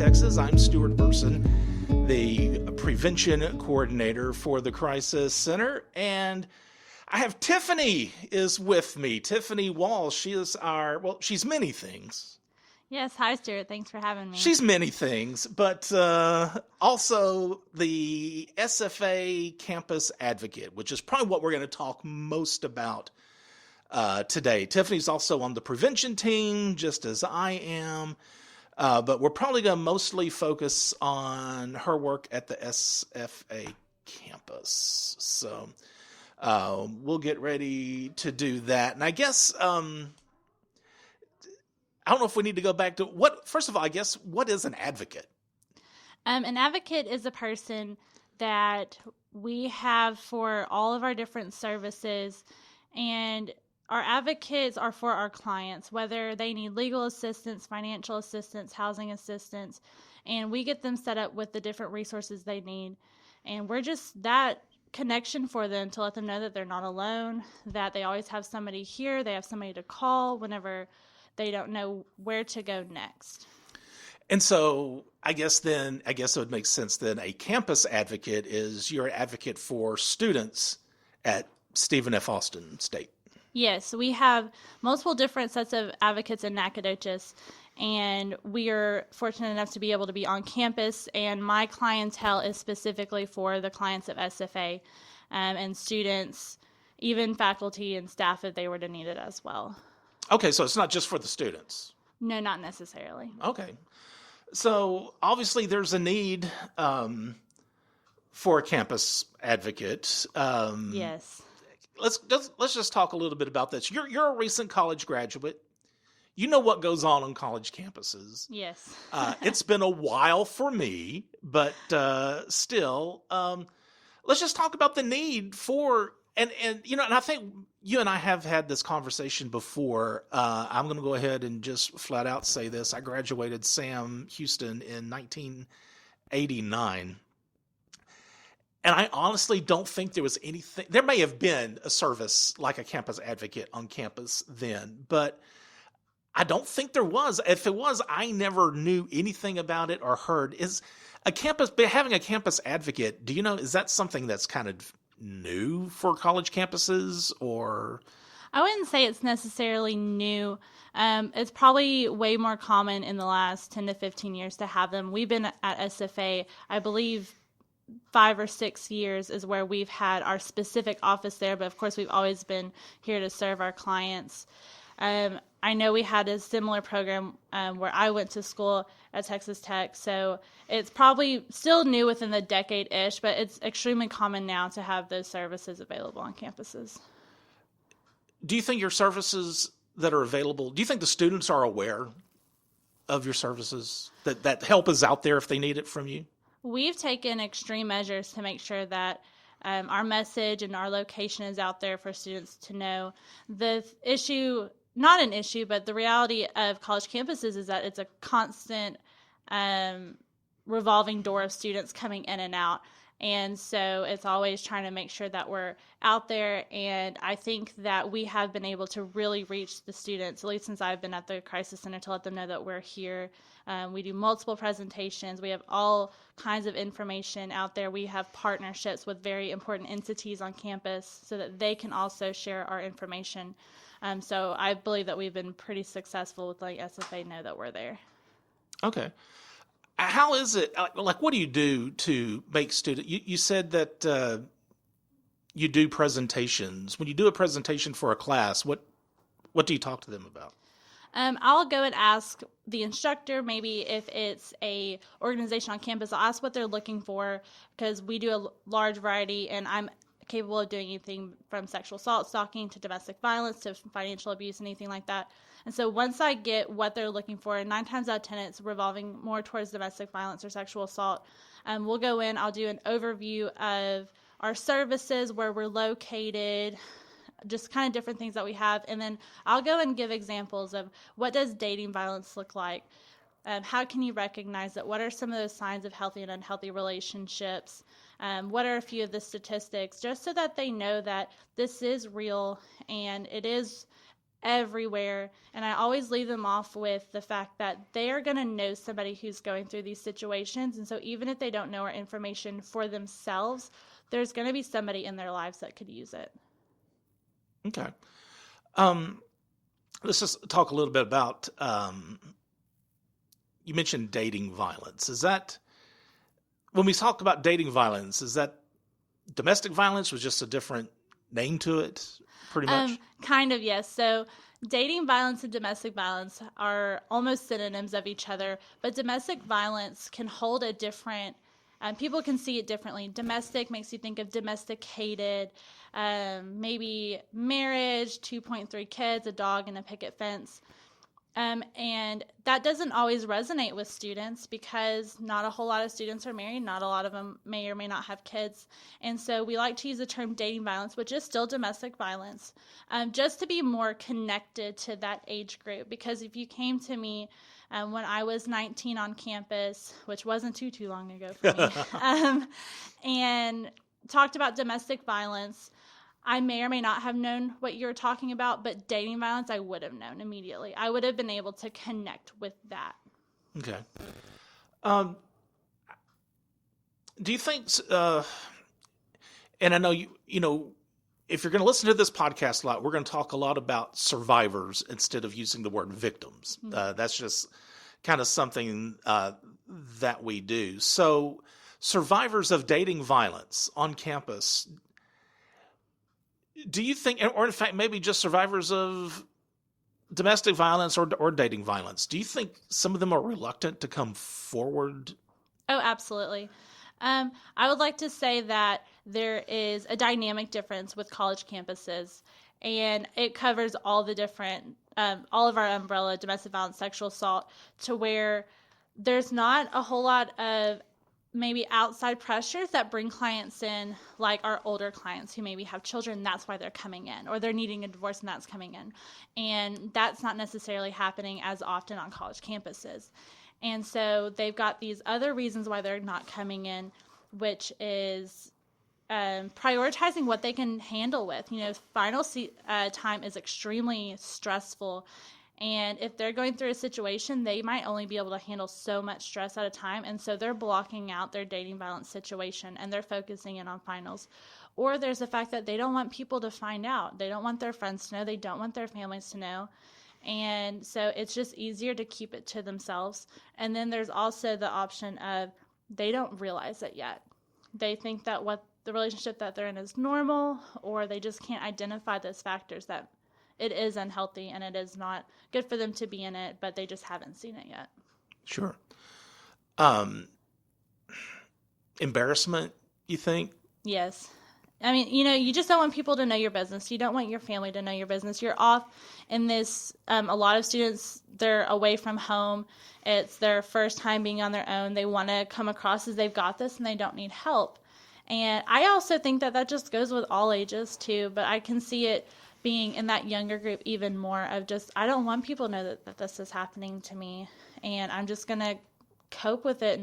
Texas. I'm Stuart, the prevention coordinator for the Crisis Center, and I have Tiffany is with me. Tiffany Walsh. She is she's many things. Yes, hi Stuart. Thanks for having me. She's many things, but also the SFA campus advocate, which is probably what we're going to talk most about today. Tiffany's also on the prevention team, just as I am. But we're probably going to mostly focus on her work at the SFA campus. So we'll get ready to do that. And I guess, I don't know if we need to go back to first of all, I guess, what is an advocate? An advocate is a person that we have for all of our different services, and our advocates are for our clients, whether they need legal assistance, financial assistance, housing assistance, and we get them set up with the different resources they need. And we're just that connection for them to let them know that they're not alone, that they always have somebody here, they have somebody to call whenever they don't know where to go next. And so I guess it would make sense then a campus advocate is your advocate for students at Stephen F. Austin State. Yes, we have multiple different sets of advocates in Nacogdoches, and we are fortunate enough to be able to be on campus, and my clientele is specifically for the clients of SFA and students, even faculty and staff if they were to need it as well. Okay, so it's not just for the students? No, not necessarily. Okay. So obviously there's a need for a campus advocate. Yes. Let's just talk a little bit about this. You're a recent college graduate. You know what goes on college campuses. Yes. It's been a while for me, but still, let's just talk about the need for and I think you and I have had this conversation before. I'm going to go ahead and just flat out say this. I graduated Sam Houston in 1989. And I honestly don't think there was anything. There may have been a service like a campus advocate on campus then, but I don't think there was. If it was, I never knew anything about it or heard. Is having a campus advocate, do you know, is that something that's kind of new for college campuses, or? I wouldn't say it's necessarily new. It's probably way more common in the last 10 to 15 years to have them. We've been at SFA, I believe, 5 or 6 years is where we've had our specific office there, but of course we've always been here to serve our clients. I know we had a similar program where I went to school at Texas Tech, so it's probably still new within the decade-ish, but it's extremely common now to have those services available on campuses. Do you think your services that are available, do you think the students are aware of your services, that help is out there if they need it from you? We've taken extreme measures to make sure that our message and our location is out there for students to know. The issue, not an issue, but the reality of college campuses is that it's a constant revolving door of students coming in and out. And so it's always trying to make sure that we're out there. And I think that we have been able to really reach the students, at least since I've been at the Crisis Center, to let them know that we're here. We do multiple presentations. We have all kinds of information out there. We have partnerships with very important entities on campus so that they can also share our information. So I believe that we've been pretty successful with letting SFA know that we're there. Okay. How is it, like, what do you do to make students, you said that you do presentations. When you do a presentation for a class, what do you talk to them about? I'll go and ask the instructor, maybe if it's a organization on campus, I'll ask what they're looking for, because we do a large variety, and I'm capable of doing anything from sexual assault, stalking, to domestic violence, to financial abuse, anything like that. And so once I get what they're looking for, and 9 times out of 10 it's revolving more towards domestic violence or sexual assault, we'll go in, I'll do an overview of our services, where we're located, just kind of different things that we have, and then I'll go and give examples of what does dating violence look like. How can you recognize it? What are some of those signs of healthy and unhealthy relationships? What are a few of the statistics, just so that they know that this is real and it is everywhere. And I always leave them off with the fact that they are going to know somebody who's going through these situations. And so even if they don't know our information for themselves, there's going to be somebody in their lives that could use it. Okay. Let's just talk a little bit about, you mentioned dating violence. Is that, when we talk about dating violence, is that domestic violence was just a different name to it, pretty much? Kind of, yes. So dating violence and domestic violence are almost synonyms of each other, but domestic violence can hold a different, people can see it differently. Domestic makes you think of domesticated, maybe marriage, 2.3 kids, a dog, and a picket fence. And that doesn't always resonate with students because not a whole lot of students are married. Not a lot of them may or may not have kids. And so we like to use the term dating violence, which is still domestic violence, just to be more connected to that age group. Because if you came to me when I was 19 on campus, which wasn't too long ago for me, and talked about domestic violence, I may or may not have known what you were talking about, but dating violence, I would have known immediately. I would have been able to connect with that. Okay. Do you think, and I know you know, if you're going to listen to this podcast a lot, we're going to talk a lot about survivors instead of using the word victims. Mm-hmm. That's just kind of something that we do. So survivors of dating violence on campus, do you think, or in fact, maybe just survivors of domestic violence or dating violence, do you think some of them are reluctant to come forward? Oh, absolutely. I would like to say that there is a dynamic difference with college campuses, and it covers all the different, all of our umbrella, domestic violence, sexual assault, to where there's not a whole lot of maybe outside pressures that bring clients in, like our older clients who maybe have children, that's why they're coming in, or they're needing a divorce and that's coming in. And that's not necessarily happening as often on college campuses. And so they've got these other reasons why they're not coming in, which is prioritizing what they can handle with. You know, final time is extremely stressful. And if they're going through a situation, they might only be able to handle so much stress at a time. And so they're blocking out their dating violence situation and they're focusing in on finals. Or there's the fact that they don't want people to find out. They don't want their friends to know. They don't want their families to know. And so it's just easier to keep it to themselves. And then there's also the option of they don't realize it yet. They think that what the relationship that they're in is normal, or they just can't identify those factors that it is unhealthy and it is not good for them to be in it, but they just haven't seen it yet. Sure. Embarrassment, you think? Yes. I mean, you know, you just don't want people to know your business. You don't want your family to know your business. You're off in this, a lot of students, they're away from home. It's their first time being on their own. They want to come across as they've got this and they don't need help. And I also think that that just goes with all ages too, but I can see it being in that younger group even more of just, I don't want people to know that this is happening to me, and I'm just going to cope with it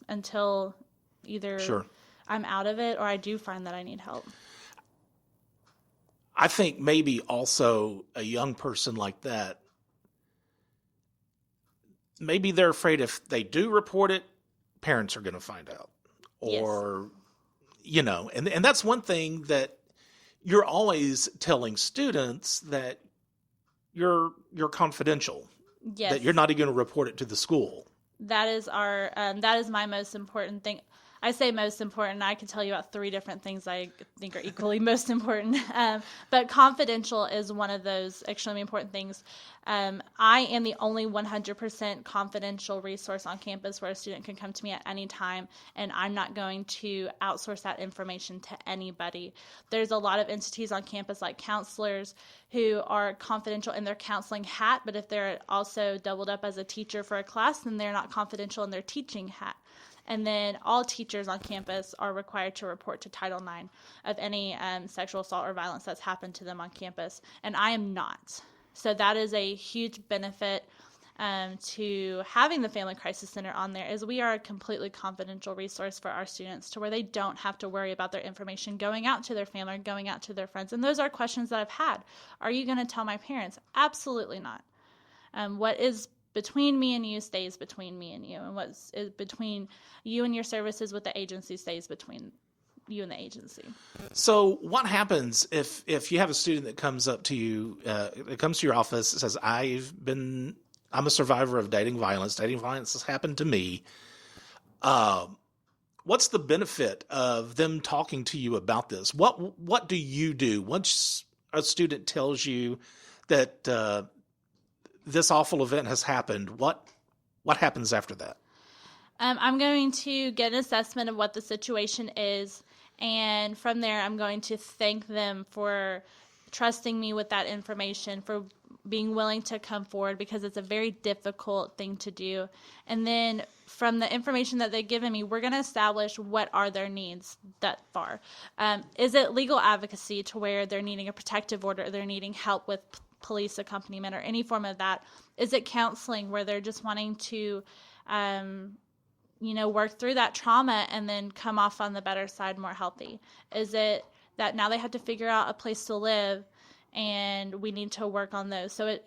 until either Sure. I'm out of it or I do find that I need help. I think maybe also a young person like that, maybe they're afraid if they do report it, parents are going to find out. Or, yes. You know, and that's one thing that you're always telling students, that you're confidential. Yes. That you're not even going to report it to the school. That is that is my most important thing. I say most important. I can tell you about 3 different things I think are equally most important. But confidential is one of those extremely important things. I am the only 100% confidential resource on campus where a student can come to me at any time, and I'm not going to outsource that information to anybody. There's a lot of entities on campus like counselors who are confidential in their counseling hat, but if they're also doubled up as a teacher for a class, then they're not confidential in their teaching hat. And then all teachers on campus are required to report to Title IX of any sexual assault or violence that's happened to them on campus. And I am not. So that is a huge benefit to having the Family Crisis Center on there is we are a completely confidential resource for our students to where they don't have to worry about their information going out to their family or going out to their friends. And those are questions that I've had. Are you going to tell my parents? Absolutely not. What is between me and you stays between me and you. And what's between you and your services with the agency stays between you and the agency. So what happens if you have a student that comes up to you, that comes to your office and says, I'm a survivor of dating violence. Dating violence has happened to me. What's the benefit of them talking to you about this? What do you do once a student tells you that this awful event has happened? What happens after that? I'm going to get an assessment of what the situation is, and from there, I'm going to thank them for trusting me with that information, for being willing to come forward, because it's a very difficult thing to do. And then from the information that they've given me, we're going to establish what are their needs that far. Is it legal advocacy to where they're needing a protective order, or they're needing help with police accompaniment or any form of that? Is it counseling where they're just wanting to work through that trauma and then come off on the better side more healthy? Is it that now they have to figure out a place to live and we need to work on those? So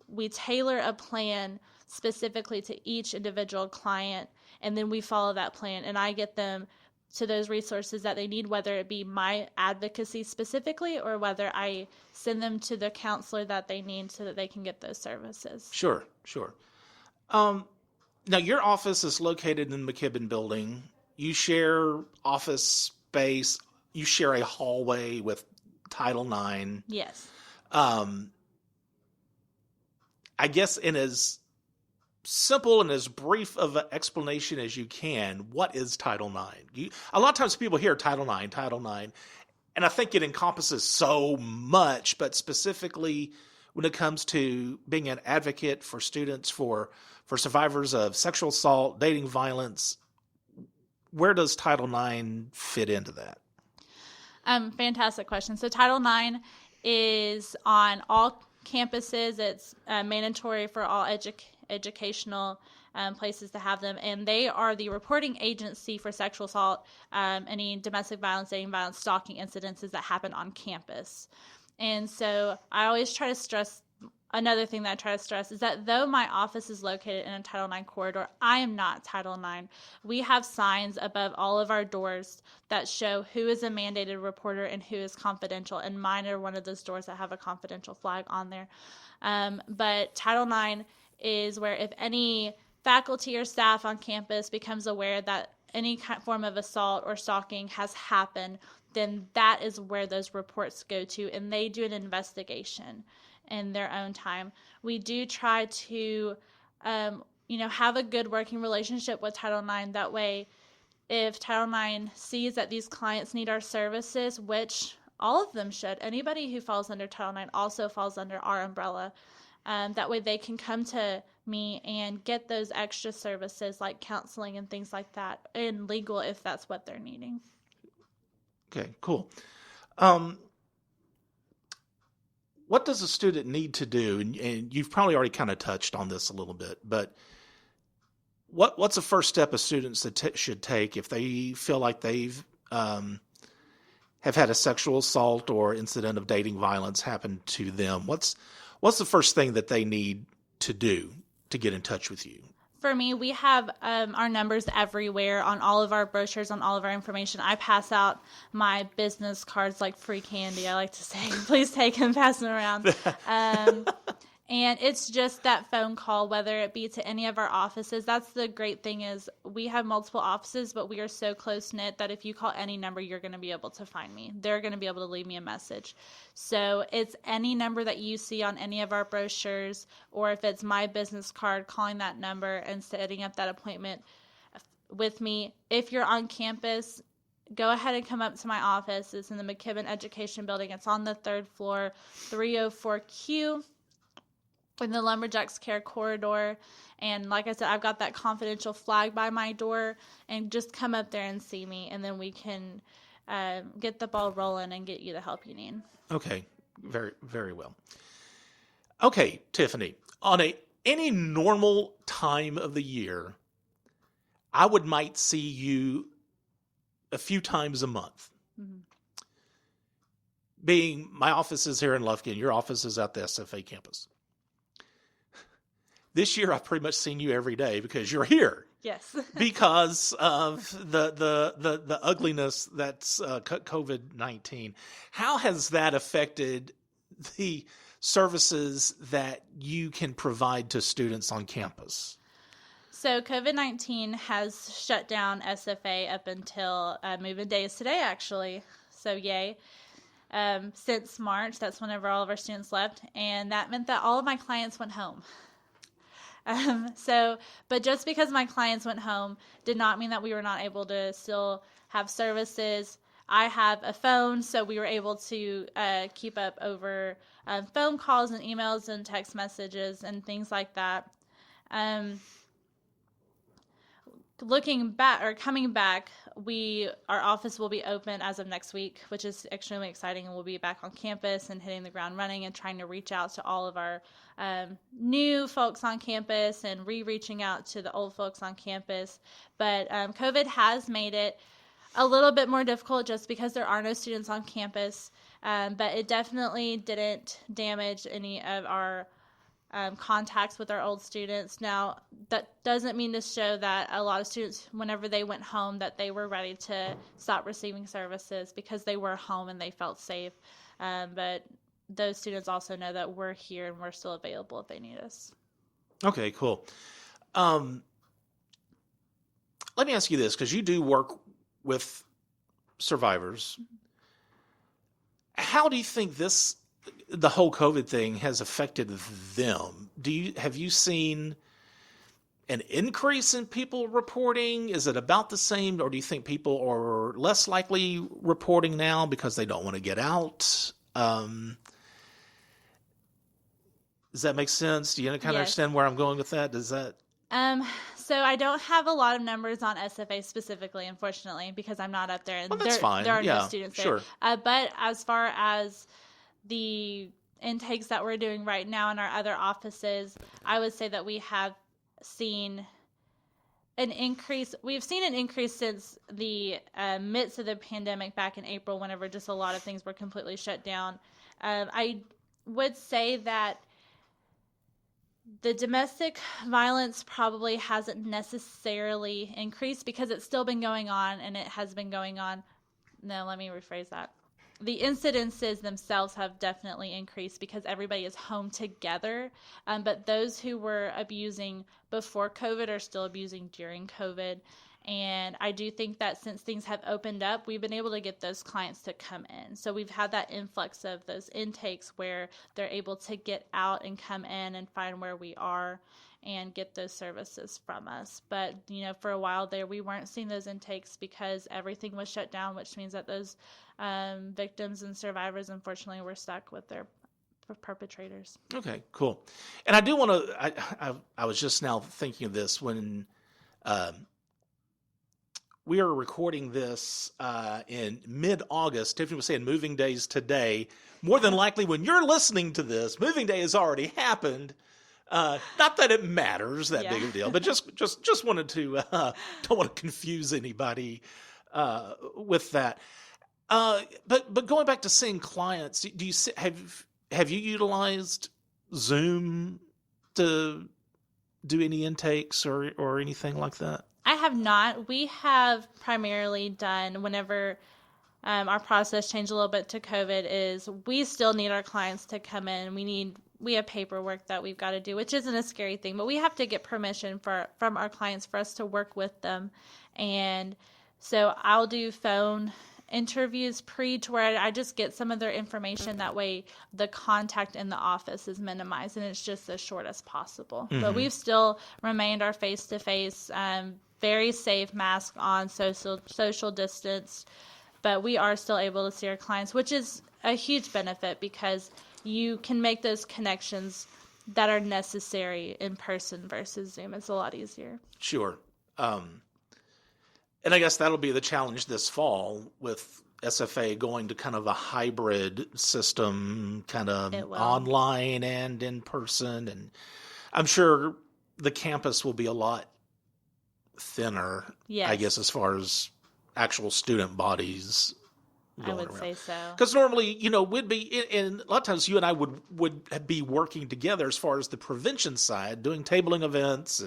we tailor a plan specifically to each individual client, and then we follow that plan, and I get them to those resources that they need, whether it be my advocacy specifically or whether I send them to the counselor that they need so that they can get those services. Sure. Now, your office is located in the McKibben building. You share office space. You share a hallway with Title IX. Yes. I guess in as simple and as brief of an explanation as you can, what is Title IX? A lot of times people hear Title IX, and I think it encompasses so much, but specifically when it comes to being an advocate for students, for survivors of sexual assault, dating violence, where does Title IX fit into that? Fantastic question. So Title IX is on all campuses. It's mandatory for all educational places to have them, and they are the reporting agency for sexual assault, any domestic violence, dating violence, stalking incidences that happen on campus. And so I always try to stress, another thing that I try to stress is that though my office is located in a Title IX corridor, I am not Title IX. We have signs above all of our doors that show who is a mandated reporter and who is confidential, and mine are one of those doors that have a confidential flag on there. But Title IX is where if any faculty or staff on campus becomes aware that any form of assault or stalking has happened, then that is where those reports go to, and they do an investigation in their own time. We do try to, have a good working relationship with Title IX. That way, if Title IX sees that these clients need our services, which all of them should, anybody who falls under Title IX also falls under our umbrella. That way they can come to me and get those extra services like counseling and things like that, and legal if that's what they're needing. Okay, cool. What does a student need to do? And you've probably already kind of touched on this a little bit, but what's the first step a student should take if they feel like they've have had a sexual assault or incident of dating violence happen to them? What's the first thing that they need to do to get in touch with you? For me, we have our numbers everywhere on all of our brochures, on all of our information. I pass out my business cards like free candy. I like to say, please take them, pass them around. And it's just that phone call, whether it be to any of our offices. That's the great thing is we have multiple offices, but we are so close-knit that if you call any number, you're going to be able to find me. They're going to be able to leave me a message. So it's any number that you see on any of our brochures, or if it's my business card, calling that number and setting up that appointment with me. If you're on campus, go ahead and come up to my office. It's in the McKibben Education Building. It's on the 3rd floor, 304Q. In the Lumberjacks Care Corridor. And like I said, I've got that confidential flag by my door, and just come up there and see me, and then we can get the ball rolling and get you the help you need. Okay, very, very well. Okay, Tiffany, on any normal time of the year, I might see you a few times a month. Mm-hmm. Being my office is here in Lufkin, your office is at the SFA campus. This year, I've pretty much seen you every day because you're here. Yes. Because of the ugliness that's COVID-19. How has that affected the services that you can provide to students on campus? So COVID-19 has shut down SFA up until move-in day is today, actually. So yay. Since March, that's whenever all of our students left. And that meant that all of my clients went home. But just because my clients went home did not mean that we were not able to still have services. I have a phone, so we were able to keep up over phone calls and emails and text messages and things like that. Looking back or coming back, our office will be open as of next week, which is extremely exciting, and we'll be back on campus and hitting the ground running and trying to reach out to all of our new folks on campus and reaching out to the old folks on campus. But COVID has made it a little bit more difficult just because there are no students on campus, but it definitely didn't damage any of our contacts with our old students. Now, that doesn't mean to show that a lot of students, whenever they went home, that they were ready to stop receiving services because they were home and they felt safe. But those students also know that we're here and we're still available if they need us. Okay, cool. Let me ask you this, because you do work with survivors. How do you think the whole COVID thing has affected them? Have you seen an increase in people reporting? Is it about the same, or do you think people are less likely reporting now because they don't want to get out? Does that make sense? Do you kind of Yes. understand where I'm going with that? Does that? So I don't have a lot of numbers on SFA specifically, unfortunately, because I'm not up there, and Well, that's fine. there are Yeah, no students there. sure. But as far as the intakes that we're doing right now in our other offices, I would say that we have seen an increase. We've seen an increase since the midst of the pandemic back in April, whenever just a lot of things were completely shut down. I would say that the domestic violence probably hasn't necessarily increased because it's still been going on, and it has been going on. No, let me rephrase that. The incidences themselves have definitely increased because everybody is home together. But those who were abusing before COVID are still abusing during COVID. And I do think that since things have opened up, we've been able to get those clients to come in. So we've had that influx of those intakes where they're able to get out and come in and find where we are and get those services from us. But, for a while there, we weren't seeing those intakes because everything was shut down, which means that those victims and survivors, unfortunately, were stuck with their perpetrators. Okay, cool. And I do want to, I was just now thinking of this when we are recording this in mid-August. Tiffany was saying moving days today. More than likely, when you're listening to this, moving day has already happened. Not that it matters that big of a deal, but just wanted to don't want to confuse anybody with that. But going back to seeing clients, do you have you utilized Zoom to do any intakes or anything like that? I have not. We have primarily done whenever our process changed a little bit to COVID is we still need our clients to come in. We have paperwork that we've got to do, which isn't a scary thing, but we have to get permission from our clients for us to work with them. And so I'll do phone interviews to where I just get some of their information. That way the contact in the office is minimized and it's just as short as possible. Mm-hmm. But we've still remained our face-to-face, very safe, mask on, social distance. But we are still able to see our clients, which is a huge benefit because you can make those connections that are necessary in person versus Zoom. It's a lot easier. Sure. And I guess that'll be the challenge this fall with SFA going to kind of a hybrid system, kind of online and in person. And I'm sure the campus will be a lot thinner, Yes. I guess, as far as actual student bodies I going would around. say so. Because normally, we'd be, and a lot of times you and I would be working together as far as the prevention side, doing tabling events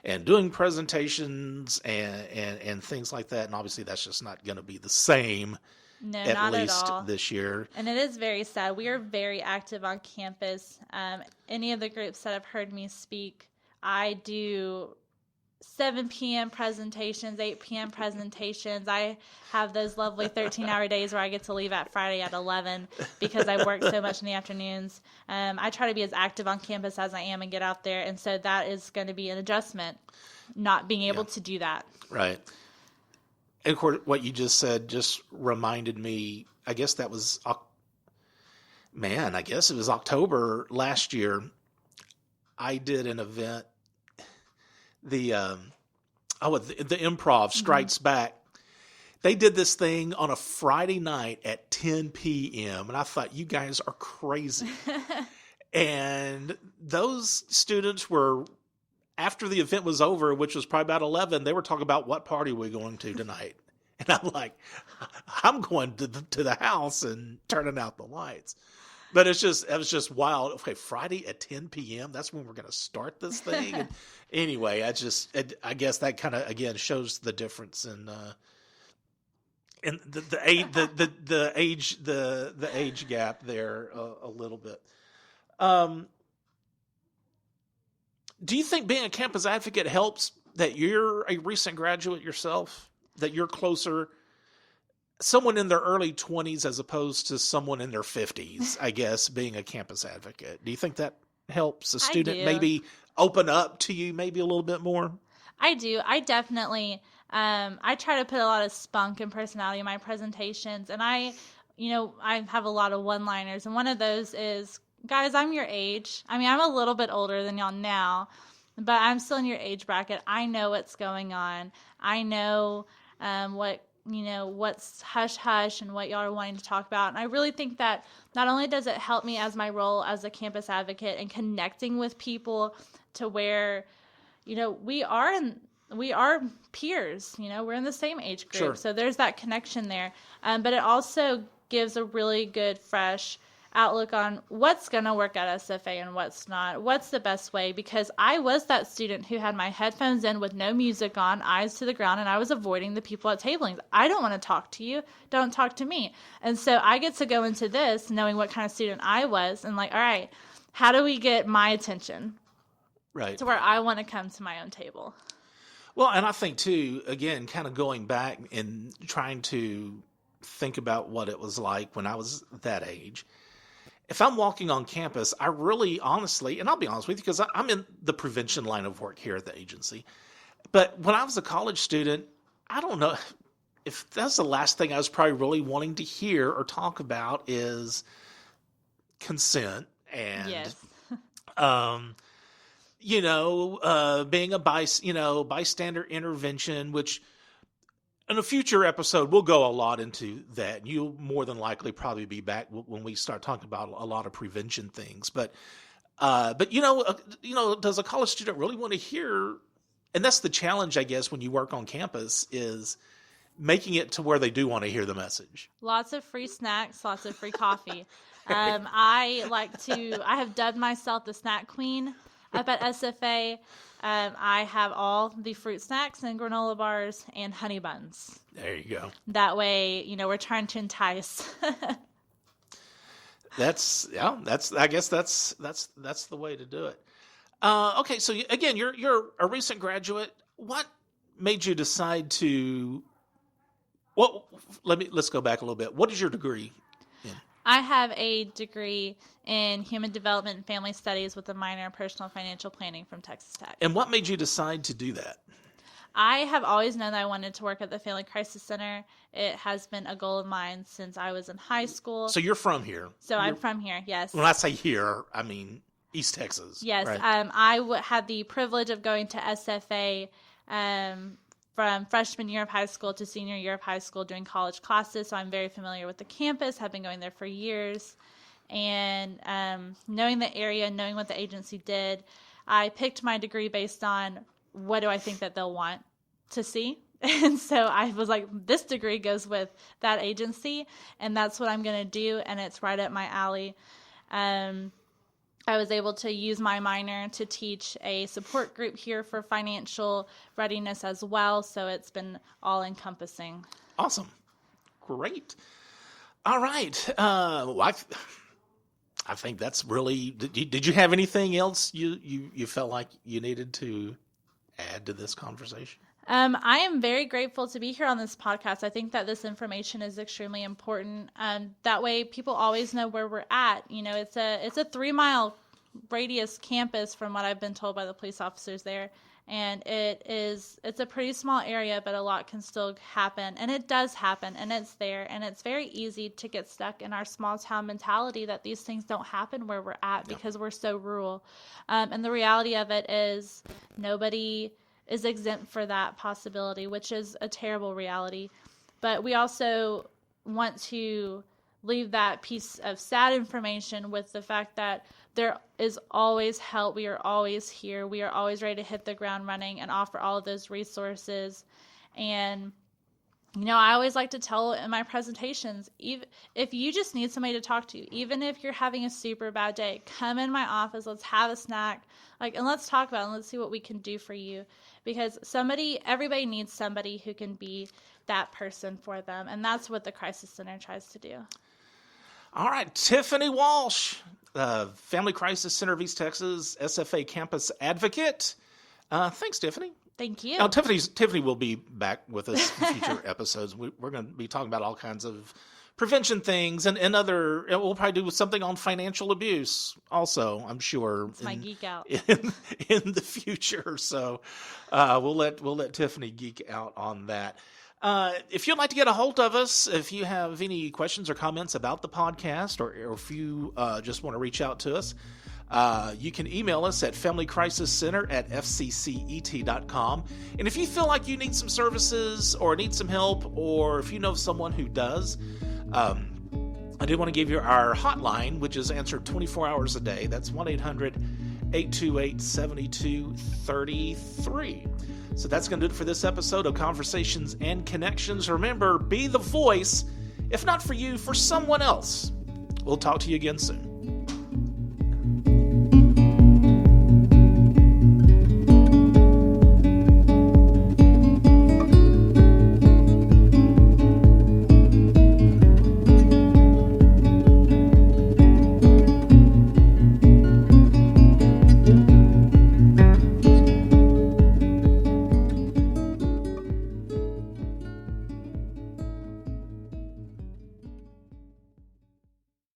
and doing presentations and things like that. And obviously that's just not going to be the same, No, at not least at all. this year. And it is very sad. We are very active on campus. Any of the groups that have heard me speak, I do 7 p.m. presentations, 8 p.m. presentations. I have those lovely 13-hour days where I get to leave at Friday at 11 because I work so much in the afternoons. I try to be as active on campus as I am and get out there. And so that is going to be an adjustment, not being able to do that. Right. And of course, what you just said just reminded me, I guess that was, I guess it was October last year. I did an event, the Improv Strikes Back. They did this thing on a Friday night at 10 p.m. And I thought, you guys are crazy. And those students were, after the event was over, which was probably about 11, they were talking about what party we're going to tonight. And I'm like, I'm going to the house and turning out the lights. But it was just wild. Okay, Friday at 10 p.m., that's when we're going to start this thing. And anyway, I guess that kind of, again, shows the difference in the age gap there a little bit. Do you think being a campus advocate helps that you're a recent graduate yourself, that you're closer, someone in their early 20s as opposed to someone in their 50s, I guess, being a campus advocate? Do you think that helps a student maybe open up to you maybe a little bit more? I do. I definitely, I try to put a lot of spunk and personality in my presentations. And I have a lot of one-liners. And one of those is, guys, I'm your age. I mean, I'm a little bit older than y'all now, but I'm still in your age bracket. I know what's going on. I know what's hush-hush and what y'all are wanting to talk about. And I really think that not only does it help me as my role as a campus advocate and connecting with people to where, we are peers, we're in the same age group. Sure. So there's that connection there. But it also gives a really good, fresh outlook on what's going to work at SFA and what's not, what's the best way, because I was that student who had my headphones in with no music on, eyes to the ground, and I was avoiding the people at tablings. I don't want to talk to you. Don't talk to me. And so I get to go into this knowing what kind of student I was and like, all right, how do we get my attention? Right. To where I want to come to my own table. Well, and I think too, again, kind of going back and trying to think about what it was like when I was that age. If I'm walking on campus, I really honestly, and I'll be honest with you, because I'm in the prevention line of work here at the agency. But when I was a college student, I don't know if that's the last thing I was probably really wanting to hear or talk about is consent and, yes. Being a bystander intervention, which in a future episode, we'll go a lot into that. You'll more than likely probably be back when we start talking about a lot of prevention things. But does a college student really want to hear? And that's the challenge, I guess, when you work on campus is making it to where they do want to hear the message. Lots of free snacks, lots of free coffee. I have dubbed myself the snack queen up at SFA. I have all the fruit snacks and granola bars and honey buns. There you go. That way, we're trying to entice. I guess that's the way to do it. Okay, so again, you're a recent graduate. What made you decide to? Well, let's go back a little bit. What is your degree in? I have a degree in Human Development and Family Studies with a minor in Personal Financial Planning from Texas Tech. And what made you decide to do that? I have always known that I wanted to work at the Family Crisis Center. It has been a goal of mine since I was in high school. So you're from here? I'm from here, yes. When I say here, I mean East Texas. Yes, right? I had the privilege of going to SFA from freshman year of high school to senior year of high school doing college classes. So I'm very familiar with the campus, have been going there for years. And knowing the area, knowing what the agency did, I picked my degree based on what do I think that they'll want to see. And so I was like, this degree goes with that agency, and that's what I'm going to do, and it's right up my alley. I was able to use my minor to teach a support group here for financial readiness as well, so it's been all-encompassing. Awesome. Great. All right. Well, I think that's really... Did you have anything else you felt like you needed to add to this conversation? I am very grateful to be here on this podcast. I think that this information is extremely important. That way people always know where we're at. You know, it's a 3-mile radius campus from what I've been told by the police officers there. And it's a pretty small area, but a lot can still happen. And it does happen, and it's there. And it's very easy to get stuck in our small town mentality that these things don't happen where we're at because we're so rural. And the reality of it is nobody is exempt for that possibility, which is a terrible reality. But we also want to leave that piece of sad information with the fact that there is always help. We are always here. We are always ready to hit the ground running and offer all of those resources. And, you know, I always like to tell in my presentations, even if you just need somebody to talk to, even if you're having a super bad day, come in my office, let's have a snack, and let's talk about it, and let's see what we can do for you. Because everybody needs somebody who can be that person for them. And that's what the Crisis Center tries to do. All right, Tiffany Walsh, Family Crisis Center of East Texas, SFA Campus Advocate. Thanks, Tiffany. Thank you. Now, Tiffany will be back with us in future episodes. We're going to be talking about all kinds of prevention things and we'll probably do something on financial abuse also, I'm sure. It's my geek out. In the future. So we'll let Tiffany geek out on that. If you'd like to get a hold of us, if you have any questions or comments about the podcast, or if you just want to reach out to us, you can email us at familycrisiscenter@fccet.com. And if you feel like you need some services or need some help, or if you know someone who does, I do want to give you our hotline, which is answered 24 hours a day. That's 1-800-828-7233. So that's going to do it for this episode of Conversations and Connections. Remember, be the voice, if not for you, for someone else. We'll talk to you again soon.